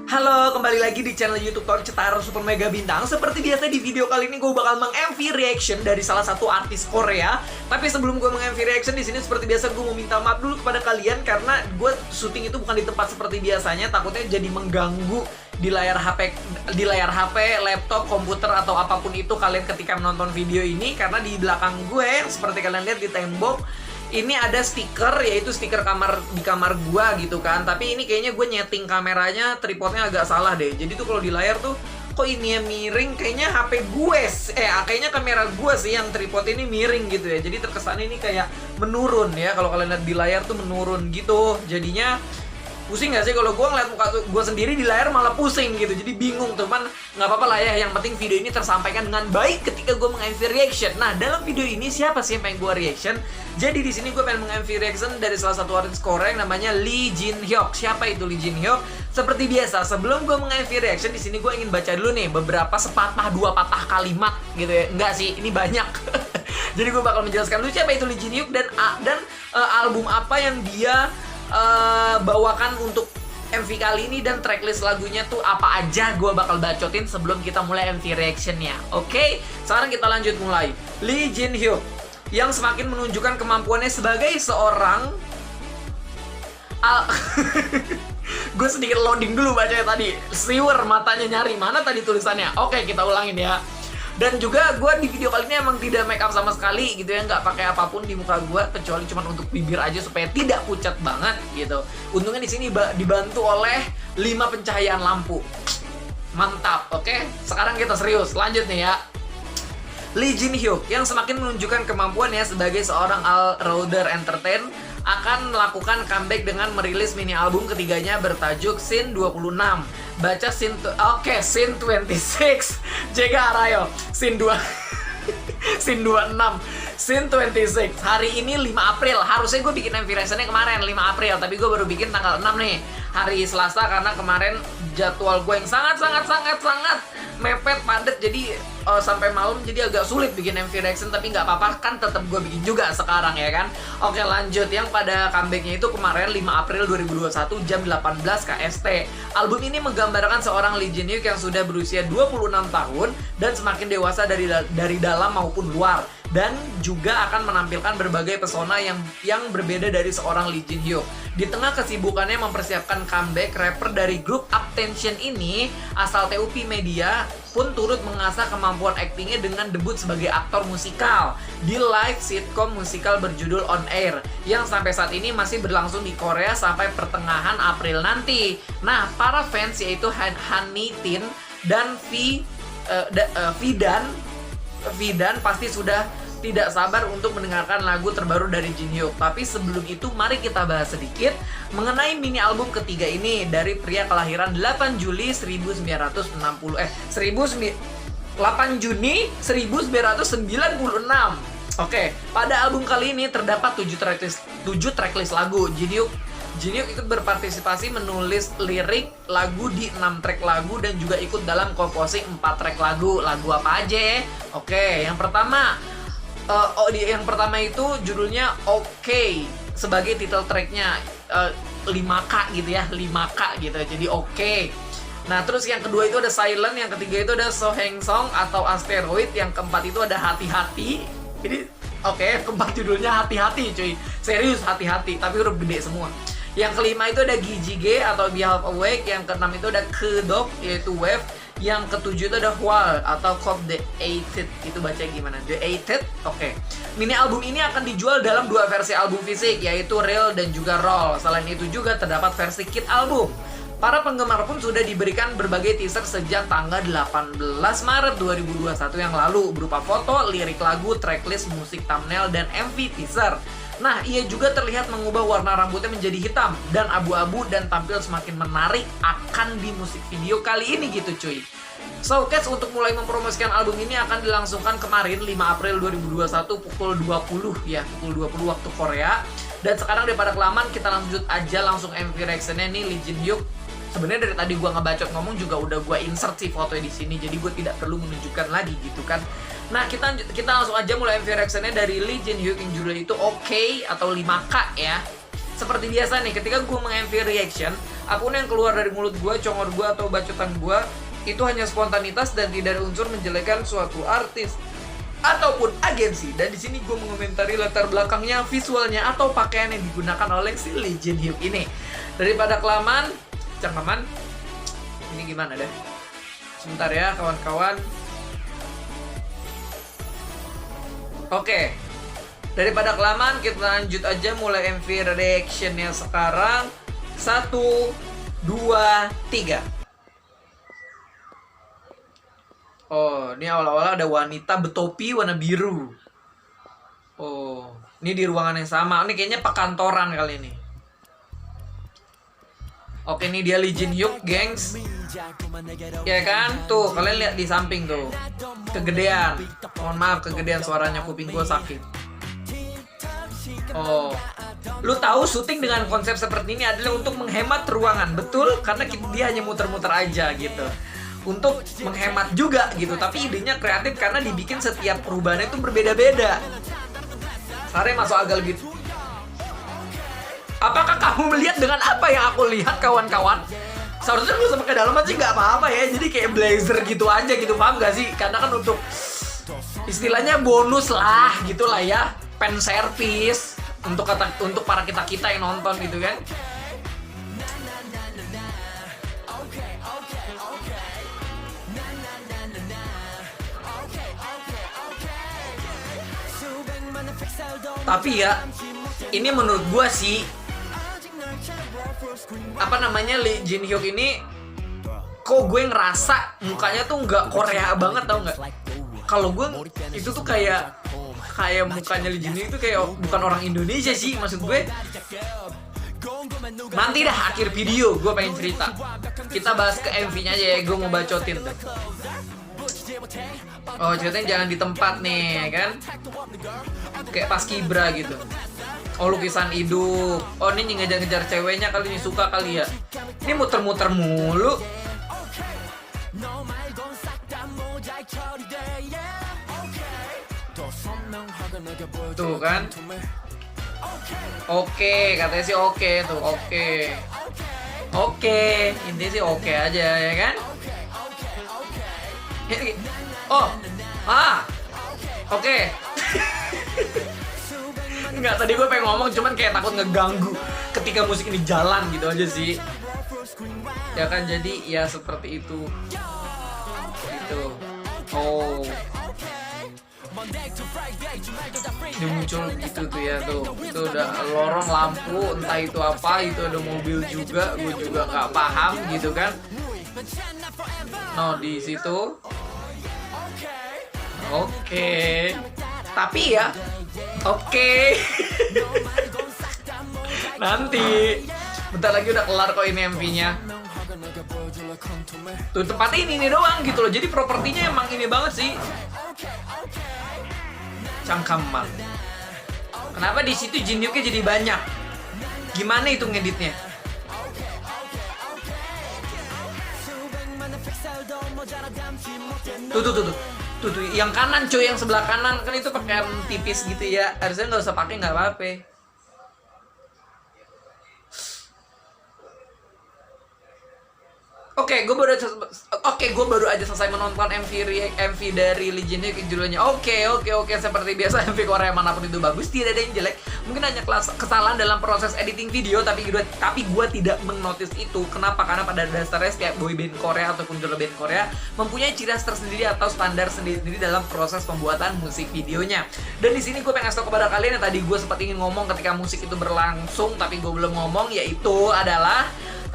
Halo, kembali lagi di channel YouTube Tor Cetara Super Mega Bintang. Seperti biasa di video kali ini gue bakal meng-MV reaction dari salah satu artis Korea. Tapi sebelum gue meng-MV reaction di sini seperti biasa gue mau minta maaf dulu kepada kalian karena gue syuting itu bukan di tempat seperti biasanya, takutnya jadi mengganggu di layar HP, laptop, komputer atau apapun itu kalian ketika menonton video ini, karena di belakang gue yang seperti kalian lihat di tembok ini ada stiker, yaitu stiker di kamar gua gitu kan. Tapi ini kayaknya gue nyeting kameranya, tripodnya agak salah deh. Jadi tuh kalau di layar tuh kok ini yang miring, kayaknya HP gue kayaknya kamera gue sih yang tripod ini miring gitu ya. Jadi terkesan ini kayak menurun ya, kalau kalian lihat di layar tuh menurun gitu. Jadinya pusing gak sih kalau gue ngeliat muka gue sendiri di layar malah pusing gitu, jadi bingung. Cuman nggak apa-apa lah ya, yang penting video ini tersampaikan dengan baik ketika gue meng-MV reaction. Nah, dalam video ini siapa sih yang pengen gue reaction? Jadi di sini gue pengen meng-MV reaction dari salah satu artis Korea yang namanya Lee Jin Hyuk. Siapa itu Lee Jin Hyuk? Seperti biasa, sebelum gue meng-MV reaction di sini gue ingin baca dulu nih beberapa dua patah kalimat gitu ya. Enggak sih, ini banyak. Jadi gue bakal menjelaskan dulu siapa itu Lee Jin Hyuk dan album apa yang dia bawakan untuk MV kali ini, dan tracklist lagunya tuh apa aja gue bakal bacotin sebelum kita mulai MV reactionnya. Oke, sekarang kita lanjut mulai. Lee Jin Hyuk yang semakin menunjukkan kemampuannya sebagai seorang gue sedikit loading dulu bacanya tadi, siwer matanya nyari mana tadi tulisannya. Oke, kita ulangin ya. Dan juga gue di video kali ini emang tidak make up sama sekali gitu ya, nggak pakai apapun di muka gue kecuali cuma untuk bibir aja supaya tidak pucat banget gitu. Untungnya di sini dibantu oleh 5 pencahayaan lampu. Mantap. Oke, sekarang kita serius. Lanjut nih ya. Lee Jin Hyuk yang semakin menunjukkan kemampuannya sebagai seorang all-rounder entertain akan melakukan comeback dengan merilis mini album ketiganya bertajuk Scene 26. Baca Scene 26. Jega Arayo. Scene 2 Scene 26. Scene 26. Hari ini 5 April. Harusnya gue bikin MV reactionnya kemarin 5 April, tapi gue baru bikin tanggal 6 nih, hari Selasa, karena kemarin jadwal gue yang sangat mepet, padat, jadi sampai malam, jadi agak sulit bikin MV reaction. Tapi nggak apa-apa, kan tetap gue bikin juga sekarang ya kan. Oke, lanjut. Yang pada comebacknya itu kemarin 5 April 2021 jam 18 KST. Album ini menggambarkan seorang Lee Jin Hyuk yang sudah berusia 26 tahun dan semakin dewasa dari dalam maupun luar, dan juga akan menampilkan berbagai pesona yang berbeda dari seorang Lee Jin Hyuk. Di tengah kesibukannya mempersiapkan comeback, rapper dari grup Uptension ini asal TUP Media pun turut mengasah kemampuan aktingnya dengan debut sebagai aktor musikal di live sitcom musikal berjudul On Air yang sampai saat ini masih berlangsung di Korea sampai pertengahan April nanti. Nah, para fans yaitu Han Tin dan Vidan pasti sudah tidak sabar untuk mendengarkan lagu terbaru dari Jin Hyuk. Tapi sebelum itu mari kita bahas sedikit mengenai mini album ketiga ini dari pria kelahiran 8 Juli 1996. Oke, pada album kali ini terdapat 7 tracklist lagu. Jin Hyuk ikut berpartisipasi menulis lirik lagu di 6 track lagu dan juga ikut dalam komposing 4 track lagu. Lagu apa aja? Oke, yang pertama itu judulnya Oke sebagai title tracknya, 5K gitu ya, 5K gitu, jadi Oke. Nah, terus yang kedua itu ada Silent, yang ketiga itu ada Soheng Song atau Asteroid, yang keempat itu ada Hati-Hati. Jadi keempat judulnya Hati-Hati cuy, serius hati-hati, tapi huruf gede semua. Yang kelima itu ada Gijige atau Be Half Awake, yang keenam itu ada Kedok yaitu Wave, yang ketujuh itu ada Hwal atau Cop The Eighted. Itu baca gimana? The Eighted. Oke. Mini album ini akan dijual dalam 2 versi album fisik, yaitu Real dan juga Raw. Selain itu juga terdapat versi kit album. Para penggemar pun sudah diberikan berbagai teaser sejak tanggal 18 Maret 2021 yang lalu berupa foto, lirik lagu, tracklist, musik thumbnail, dan MV teaser. Nah, ia juga terlihat mengubah warna rambutnya menjadi hitam dan abu-abu dan tampil semakin menarik akan di musik video kali ini gitu cuy. Showcase untuk mulai mempromosikan album ini akan dilangsungkan kemarin 5 April 2021 pukul 20 ya, pukul 20 waktu Korea. Dan sekarang daripada kelamaan, kita lanjut aja langsung MV reactionnya nih Lee Jin Hyuk. Sebenarnya dari tadi gue ngebacot ngomong juga udah gue insert sih fotonya di sini, jadi gue tidak perlu menunjukkan lagi gitu kan. Nah, kita langsung aja mulai MV reactionnya dari Lee Jin Hyuk yang judulnya itu Oke atau 5K ya. Seperti biasa nih, ketika gue meng-MV reaction, Apapun yang keluar dari mulut gue, congor gue, atau bacotan gue, itu hanya spontanitas dan tidak ada unsur menjelekkan suatu artis ataupun agensi. Dan di sini gue mengomentari latar belakangnya, visualnya, atau pakaian yang digunakan oleh si Lee Jin Hyuk ini. Daripada kelamaan, cangkeman, ini gimana deh? Sebentar ya kawan-kawan. Oke, daripada kelamaan kita lanjut aja mulai MV reactionnya sekarang. 1, 2, 3. Oh, ini awal-awal ada wanita bertopi warna biru. Oh, ini di ruangan yang sama. Ini kayaknya perkantoran kali ini. Oke, ini dia Lee Jin Hyuk, gengs. Ya kan? Tuh, kalian lihat di samping tuh. Kegedean. Mohon maaf, kegedean suaranya, kuping gue sakit. Oh, lu tahu syuting dengan konsep seperti ini adalah untuk menghemat ruangan, betul? Karena dia hanya muter-muter aja gitu. Untuk menghemat juga gitu, tapi idenya kreatif karena dibikin setiap perubahannya itu berbeda-beda. Sare masuk agak lebih. Apakah kamu melihat dengan apa yang aku lihat, kawan-kawan? Seharusnya lu sampai ke dalam aja nggak apa-apa ya, jadi kayak blazer gitu aja gitu, paham gak sih? Karena kan untuk istilahnya bonus lah gitulah ya, fan service untuk para kita yang nonton gitu kan. Tapi ya, ini menurut gua sih, apa namanya, Lee Jin Hyuk ini, kok gue ngerasa mukanya tuh nggak Korea banget, tau nggak? Kalau gue itu tuh kayak mukanya Lee Jin Hyuk itu kayak bukan orang Indonesia sih, maksud gue. Nanti dah akhir video gue pengen cerita. Kita bahas ke MV-nya aja ya, gue mau bacotin tuh. Oh, ceritanya jangan di tempat nih, ya kan? Kayak pas Kibra gitu. Oh, lukisan hidup. Oh, ini ngejar-ngejar ceweknya kali ini, suka kali ya. Ini muter-muter mulu. Tuh kan. Oke, katanya sih oke tuh, oke. Oke, intinya sih oke aja ya kan. Oh, oke. Enggak, tadi gue pengen ngomong cuman kayak takut ngeganggu ketika musik ini jalan gitu aja sih. Ya kan, jadi ya seperti itu. Gitu. Oh. Dia muncul gitu tuh ya tuh. Itu udah lorong lampu, entah itu apa, itu ada mobil juga, gue juga nggak paham gitu kan. No, di situ. Oke. Tapi ya, oke. Nanti bentar lagi udah kelar kok ini MV-nya. Tuh tempatnya ini doang gitu loh. Jadi propertinya emang ini banget sih. Cangkaman. Kenapa di situ Jin Hyuknya jadi banyak? Gimana itu ngeditnya? Tuh, yang kanan cuy, yang sebelah kanan kan itu pakaian tipis gitu ya. Harusnya nggak usah pakai, nggak apa-apa. Oke, gue baru aja selesai menonton MV dari Lee Jin Hyuk, judulnya Oke, seperti biasa MV Korea manapun itu bagus, tidak ada yang jelek. Mungkin hanya kesalahan dalam proses editing video, tapi gue tidak menotis itu. Kenapa? Karena pada dasarnya setiap boyband Korea ataupun girl band Korea mempunyai ciri khas tersendiri atau standar sendiri dalam proses pembuatan musik videonya. Dan di sini gue pengen kasih tau kepada kalian yang tadi gue sempat ingin ngomong ketika musik itu berlangsung, tapi gue belum ngomong, yaitu adalah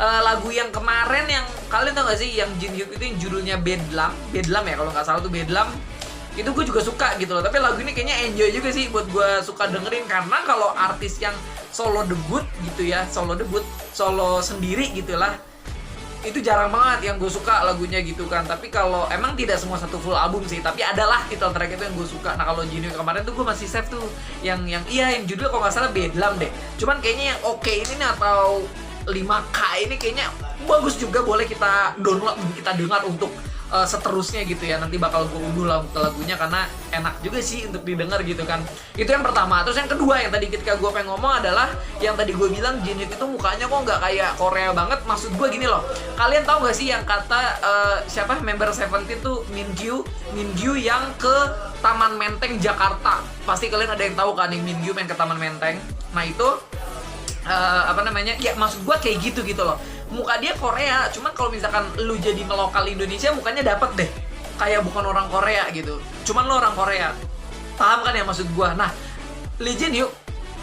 lagu yang kemarin yang kalian tau gak sih, yang Jin Hyuk itu yang judulnya Bedlam ya kalau nggak salah tuh, Bedlam. Itu gue juga suka gitu loh. Tapi lagu ini kayaknya enjoy juga sih buat gue suka dengerin, karena kalau artis yang solo debut gitu ya, solo sendiri gitulah, itu jarang banget yang gue suka lagunya gitu kan. Tapi kalau emang tidak semua satu full album sih, tapi adalah title track itu yang gue suka. Nah kalau Jin Hyuk kemarin tuh gue masih save tuh yang judulnya kalau nggak salah Bedlam deh. Cuman kayaknya yang oke ini nih, atau 5K ini kayaknya bagus juga, boleh kita download, kita dengar untuk seterusnya gitu ya. Nanti bakal gue unduh lagunya karena enak juga sih untuk didengar gitu kan. Itu yang pertama. Terus yang kedua yang tadi ketika gue pengen ngomong adalah yang tadi gue bilang Jin Hyuk itu mukanya kok nggak kayak Korea banget. Maksud gue gini loh, kalian tahu nggak sih yang kata siapa member Seventeen tuh Mingyu yang ke Taman Menteng Jakarta. Pasti kalian ada yang tahu kan yang Mingyu main ke Taman Menteng. Nah itu apa namanya, ya maksud gue kayak gitu loh, muka dia Korea, cuman kalau misalkan lu jadi ngelokal Indonesia mukanya dapet deh kayak bukan orang Korea gitu, cuman lu orang Korea, paham kan ya maksud gue. Nah Lee Jin Hyuk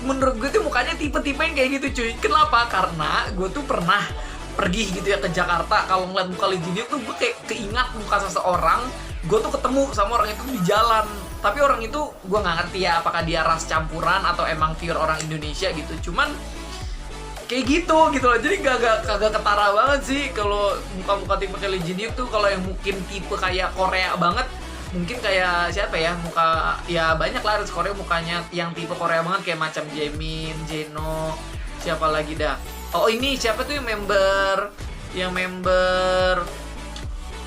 menurut gue tuh mukanya tipe-tipe yang kayak gitu cuy. Kenapa? Karena gue tuh pernah pergi gitu ya ke Jakarta, kalau ngeliat muka Lee Jin Hyuk tuh gue kayak keingat muka seseorang. Gue tuh ketemu sama orang itu di jalan, tapi orang itu gue nggak ngerti ya apakah dia ras campuran atau emang pure orang Indonesia gitu. Cuman kayak gitu loh, jadi kagak ketara banget sih kalau muka-muka tipe kayak Lee Jin Hyuk tuh. Kalau yang mungkin tipe kayak Korea banget, mungkin kayak siapa ya, muka ya banyak lah artis Korea mukanya yang tipe Korea banget kayak macam Jaemin, Jeno, siapa lagi dah. Oh ini siapa tuh yang member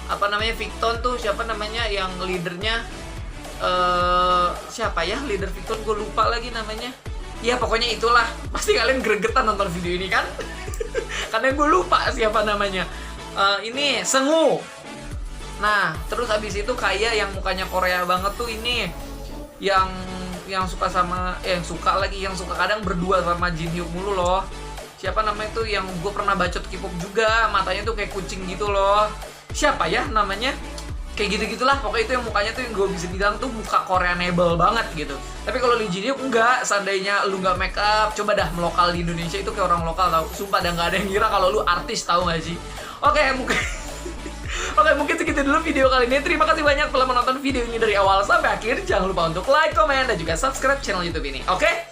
apa namanya Victon tuh, siapa namanya yang leadernya, siapa ya leader Victon, gue lupa lagi namanya. Ya pokoknya itulah, pasti kalian gregetan nonton video ini kan. Karena gue lupa siapa namanya. Ini Seungwoo. Nah terus abis itu kayak yang mukanya Korea banget tuh ini, yang suka sama yang suka kadang berdua sama Jin Hyuk mulu loh. Siapa namanya tuh yang gue pernah bacot K-pop juga, matanya tuh kayak kucing gitu loh. Siapa ya namanya? Kayak gitu-gitulah, pokoknya itu yang mukanya tuh yang gue bisa bilang tuh muka Koreanable banget gitu. Tapi kalau Lee Jin Hyuk enggak, seandainya lu nggak make up, coba dah melokal di Indonesia itu kayak orang lokal tau. Sumpah dah nggak ada yang ngira kalau lu artis, tahu nggak sih? Oke mungkin segitu dulu video kali ini. Terima kasih banyak telah menonton video ini dari awal sampai akhir. Jangan lupa untuk like, comment, dan juga subscribe channel YouTube ini. Oke?